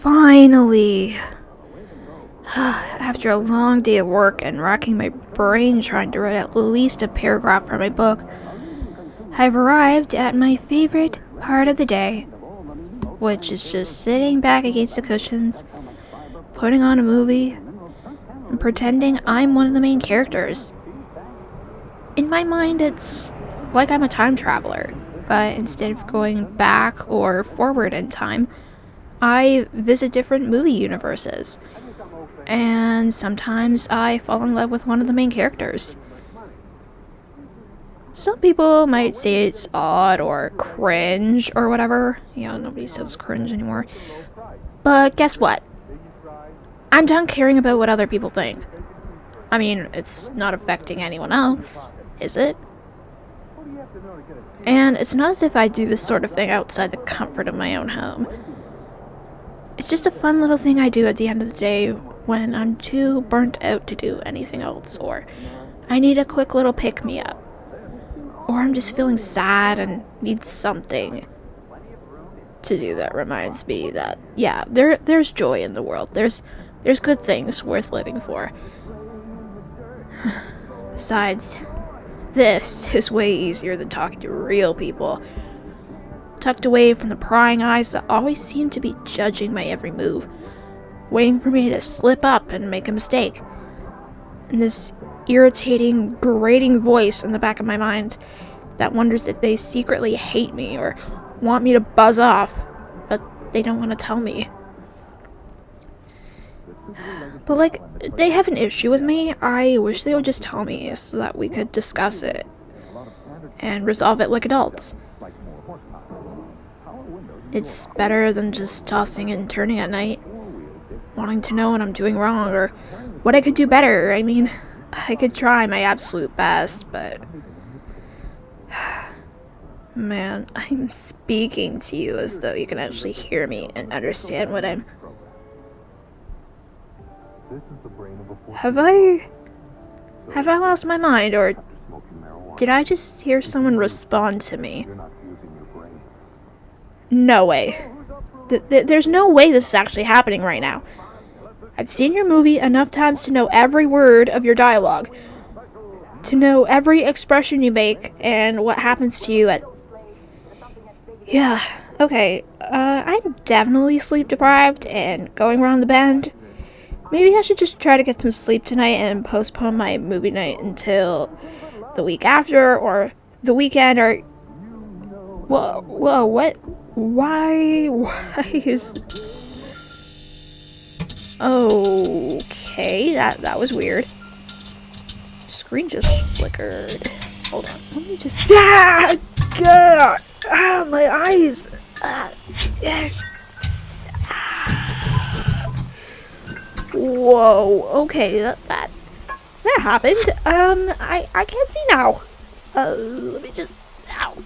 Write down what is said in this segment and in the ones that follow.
Finally! After a long day of work and racking my brain trying to write at least a paragraph for my book, I've arrived at my favorite part of the day, which is just sitting back against the cushions, putting on a movie, and pretending I'm one of the main characters. In my mind, it's like I'm a time traveler, but instead of going back or forward in time, I visit different movie universes. And sometimes I fall in love with one of the main characters. Some people might say it's odd or cringe or whatever. Yeah, nobody says cringe anymore. But guess what? I'm done caring about what other people think. I mean, it's not affecting anyone else, is it? And it's not as if I do this sort of thing outside the comfort of my own home. It's just a fun little thing I do at the end of the day when I'm too burnt out to do anything else, or I need a quick little pick-me-up, or I'm just feeling sad and need something to do that reminds me that, yeah, there's joy in the world. There's good things worth living for. Besides, this is way easier than talking to real people, tucked away from the prying eyes that always seem to be judging my every move, waiting for me to slip up and make a mistake. And this irritating, grating voice in the back of my mind that wonders if they secretly hate me or want me to buzz off, but they don't want to tell me. But like, they have an issue with me, I wish they would just tell me so that we could discuss it and resolve it like adults. It's better than just tossing and turning at night, wanting to know what I'm doing wrong or what I could do better. I mean, I could try my absolute best, but man, I'm speaking to you as though you can actually hear me and understand what I'm... Have I lost my mind, or did I just hear someone respond to me? No way. There's no way this is actually happening right now. I've seen your movie enough times to know every word of your dialogue, to know every expression you make and what happens to you at... Yeah, okay, I'm definitely sleep deprived and going around the bend. Maybe I should just try to get some sleep tonight and postpone my movie night until the week after, or the weekend, or... Whoa, what? Why is... Okay, that was weird. Screen just flickered. Hold on, let me just... Ah! God! Ah, my eyes! Whoa, okay, that happened. I can't see now. Let me just... Ow.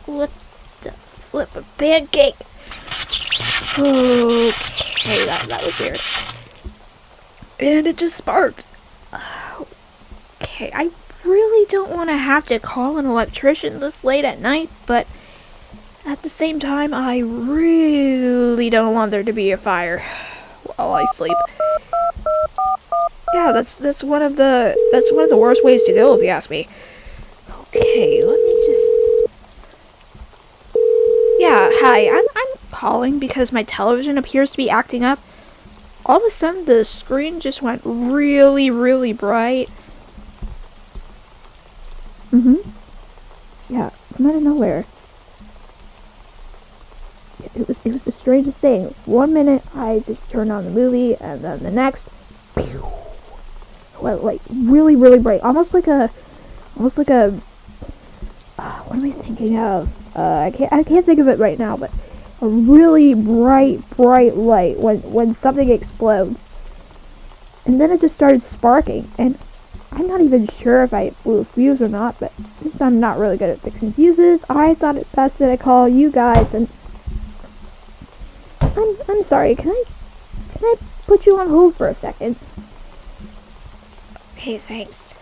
What the flip? A pancake! Okay, that was weird. And it just sparked. Okay, I really don't want to have to call an electrician this late at night, but at the same time, I really don't want there to be a fire while I sleep. Yeah, that's one of the worst ways to go, if you ask me. Okay, let me just... Yeah, hi, I'm calling because my television appears to be acting up. All of a sudden, the screen just went really, really bright. Yeah, from out of nowhere. It was the strangest thing. 1 minute, I just turned on the movie, and then the next, well, like, really, really bright. Almost like a, what am I thinking of? I can't think of it right now, but a really bright light when something explodes. And then it just started sparking, and I'm not even sure if I blew a fuse or not, but since I'm not really good at fixing fuses, I thought it best that I call you guys, and I'm sorry, can I put you on hold for a second? Okay, thanks.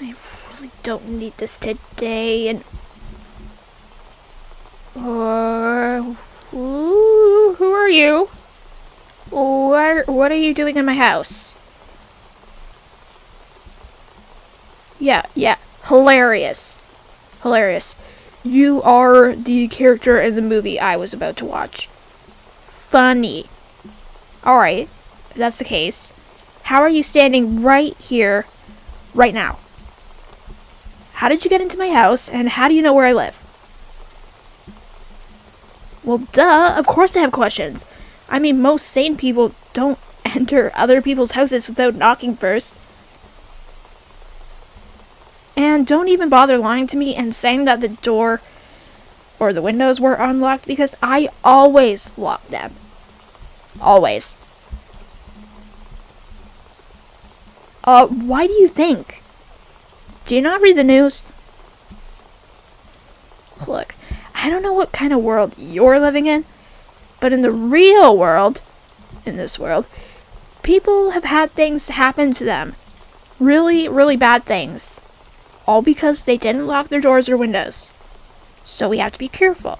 I really don't need this today, and... Ooh, who are you? What are you doing in my house? Yeah. Hilarious. You are the character in the movie I was about to watch. Funny. Alright, if that's the case, how are you standing right here, right now? How did you get into my house, and how do you know where I live? Well, duh, of course I have questions. I mean, most sane people don't enter other people's houses without knocking first. And don't even bother lying to me and saying that the door or the windows were unlocked, because I always lock them. Always. Why do you think? Do you not read the news? Look, I don't know what kind of world you're living in, but in the real world, in this world, people have had things happen to them. Really, really bad things. All because they didn't lock their doors or windows. So we have to be careful.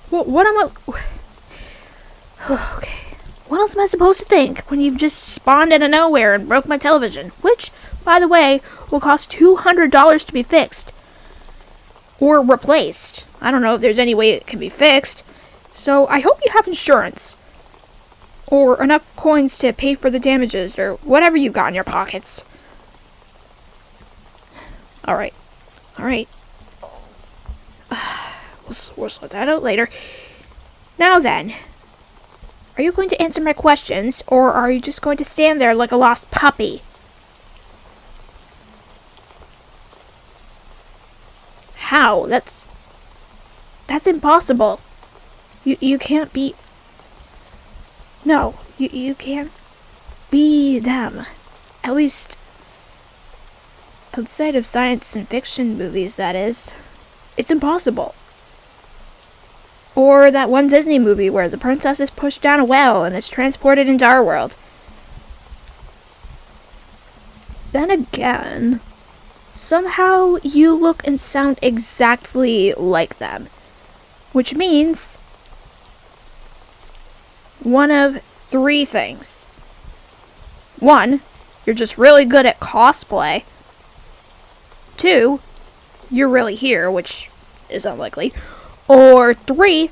What am I... Okay. What else am I supposed to think when you've just spawned out of nowhere and broke my television? Which, by the way, will cost $200 to be fixed. Or replaced. I don't know if there's any way it can be fixed. So I hope you have insurance. Or enough coins to pay for the damages, or whatever you've got in your pockets. Alright. We'll sort that out later. Now then. Are you going to answer my questions, or are you just going to stand there like a lost puppy? How? That's impossible. You can't be... No, you can't be them. At least, outside of science and fiction movies, that is. It's impossible. Or that one Disney movie where the princess is pushed down a well and is transported into our world. Then again, somehow you look and sound exactly like them. Which means one of three things. One, you're just really good at cosplay. Two, you're really here, which is unlikely. Or three,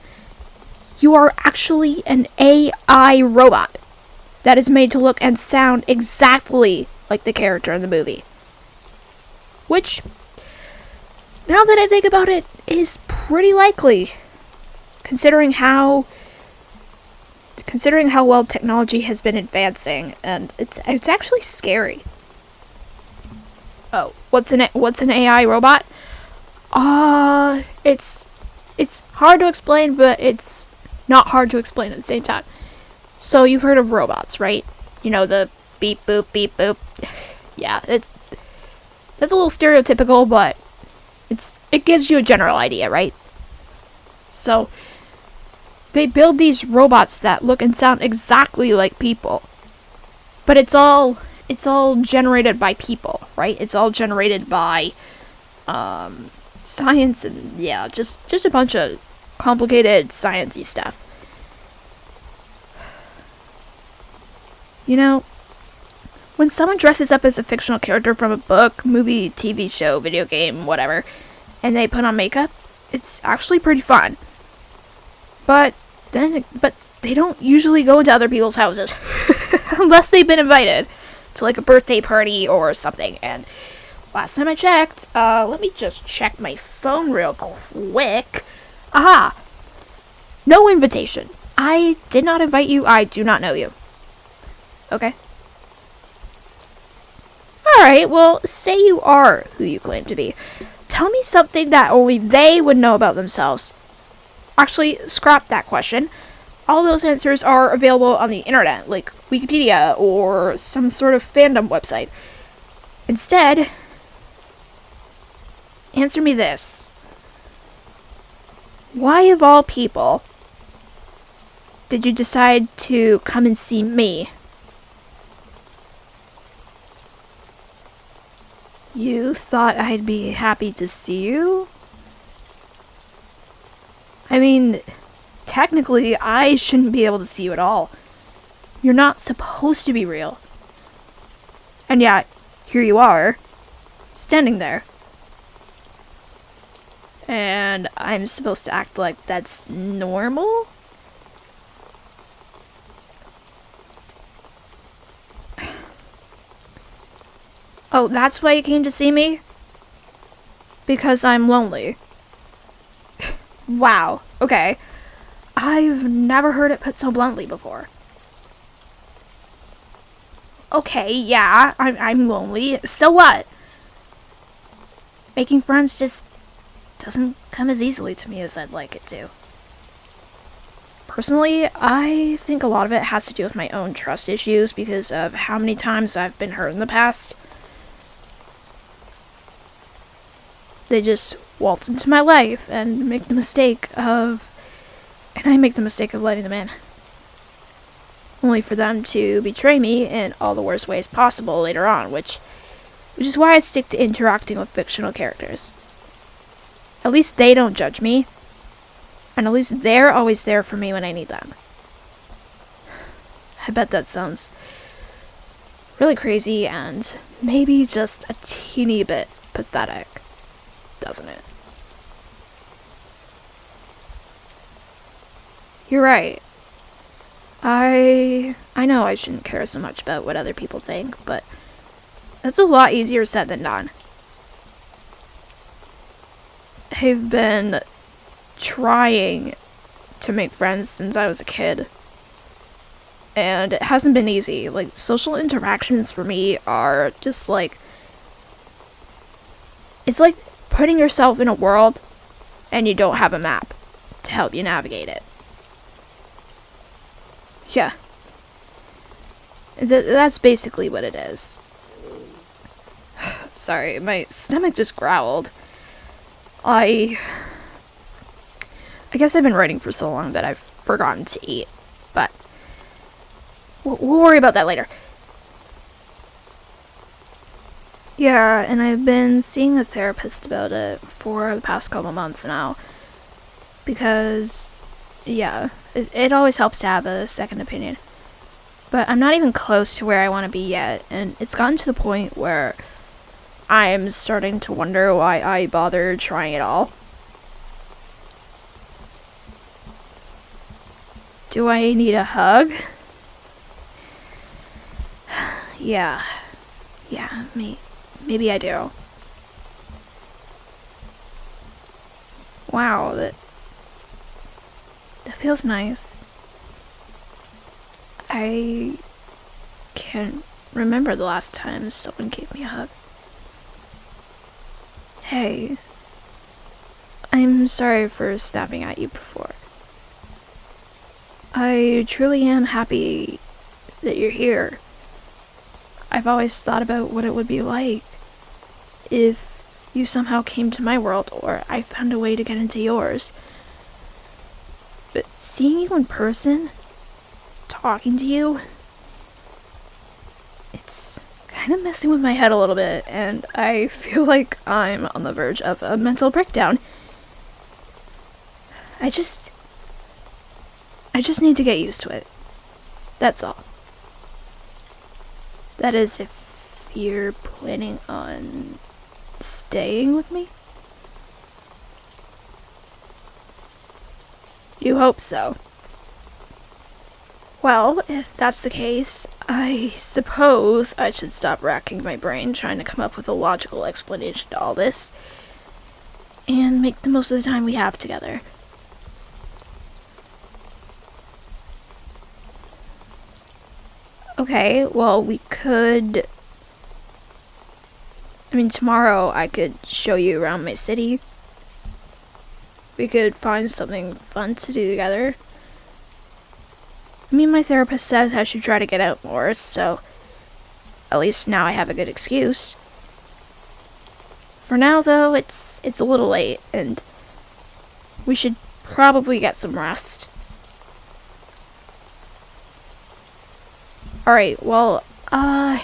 you are actually an AI robot that is made to look and sound exactly like the character in the movie. Which, now that I think about it, is pretty likely, considering how well technology has been advancing, and it's actually scary. Oh, what's an AI robot? It's hard to explain, but it's not hard to explain at the same time. So you've heard of robots, right? You know, the beep boop beep boop. Yeah, that's a little stereotypical, but it gives you a general idea, right? So they build these robots that look and sound exactly like people. But it's all generated by people, right? It's all generated by science and just a bunch of complicated sciencey stuff. You know, when someone dresses up as a fictional character from a book, movie, TV show, video game, whatever, and they put on makeup, it's actually pretty fun. But they don't usually go into other people's houses unless they've been invited to like a birthday party or something. And last time I checked, let me just check my phone real quick. Aha! No invitation. I did not invite you. I do not know you. Okay. Alright, well, say you are who you claim to be. Tell me something that only they would know about themselves. Actually, scrap that question. All those answers are available on the internet, like Wikipedia or some sort of fandom website. Instead, answer me this. Why, of all people, did you decide to come and see me? You thought I'd be happy to see you? I mean, technically, I shouldn't be able to see you at all. You're not supposed to be real. And yet, here you are, standing there. And I'm supposed to act like that's normal? Oh, that's why you came to see me? Because I'm lonely. Wow, okay. I've never heard it put so bluntly before. Okay, yeah, I'm lonely. So what? Making friends just doesn't come as easily to me as I'd like it to. Personally, I think a lot of it has to do with my own trust issues because of how many times I've been hurt in the past. They just waltz into my life and make the mistake of... And I make the mistake of letting them in. Only for them to betray me in all the worst ways possible later on, which is why I stick to interacting with fictional characters. At least they don't judge me, and at least they're always there for me when I need them. I bet that sounds really crazy and maybe just a teeny bit pathetic, doesn't it? You're right. I know I shouldn't care so much about what other people think, but that's a lot easier said than done. I've been trying to make friends since I was a kid, and it hasn't been easy. Like, social interactions for me are just like... It's like putting yourself in a world and you don't have a map to help you navigate it. Yeah. That's basically what it is. Sorry, my stomach just growled. I guess I've been writing for so long that I've forgotten to eat, but we'll worry about that later. Yeah, and I've been seeing a therapist about it for the past couple months now, because, yeah, it always helps to have a second opinion. But I'm not even close to where I want to be yet, and it's gotten to the point where I'm starting to wonder why I bothered trying it all. Do I need a hug? Yeah, maybe I do. Wow, that feels nice. I can't remember the last time someone gave me a hug. Hey, I'm sorry for snapping at you before. I truly am happy that you're here. I've always thought about what it would be like if you somehow came to my world or I found a way to get into yours. But seeing you in person, talking to you, it's kind of messing with my head a little bit, and I feel like I'm on the verge of a mental breakdown. I just need to get used to it. That's all. That is, if you're planning on staying with me? You hope so. Well, if that's the case, I suppose I should stop racking my brain trying to come up with a logical explanation to all this, and make the most of the time we have together. Okay, well, we could... tomorrow I could show you around my city. We could find something fun to do together. My therapist says I should try to get out more, so at least now I have a good excuse. For now, though, it's a little late, and we should probably get some rest. Alright, well, how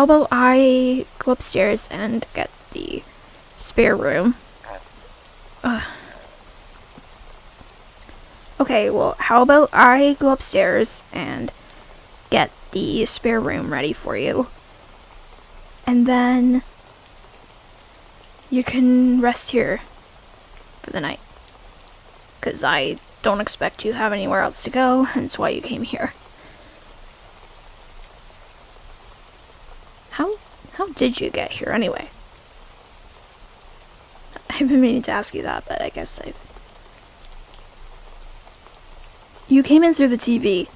about I go upstairs and get the spare room, Okay, well, how about I go upstairs and get the spare room ready for you, and then you can rest here for the night. Because I don't expect you to have anywhere else to go, hence why you came here. How did you get here anyway? I've been meaning to ask you that, but I guess You came in through the TV.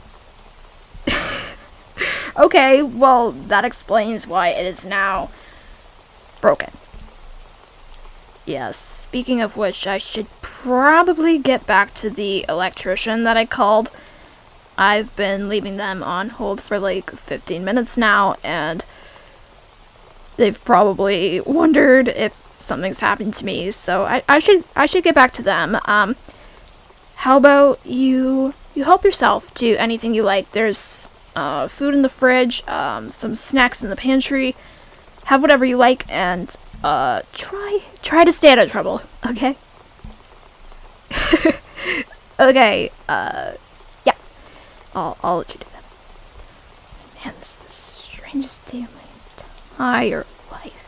Okay, well, that explains why it is now broken. Yes, speaking of which, I should probably get back to the electrician that I called. I've been leaving them on hold for like 15 minutes now, and they've probably wondered if something's happened to me, so I should get back to them. How about you help yourself to anything you like? There's food in the fridge, some snacks in the pantry. Have whatever you like, and try to stay out of trouble, okay? Okay, yeah. I'll let you do that. Man, this is the strangest day of my entire life.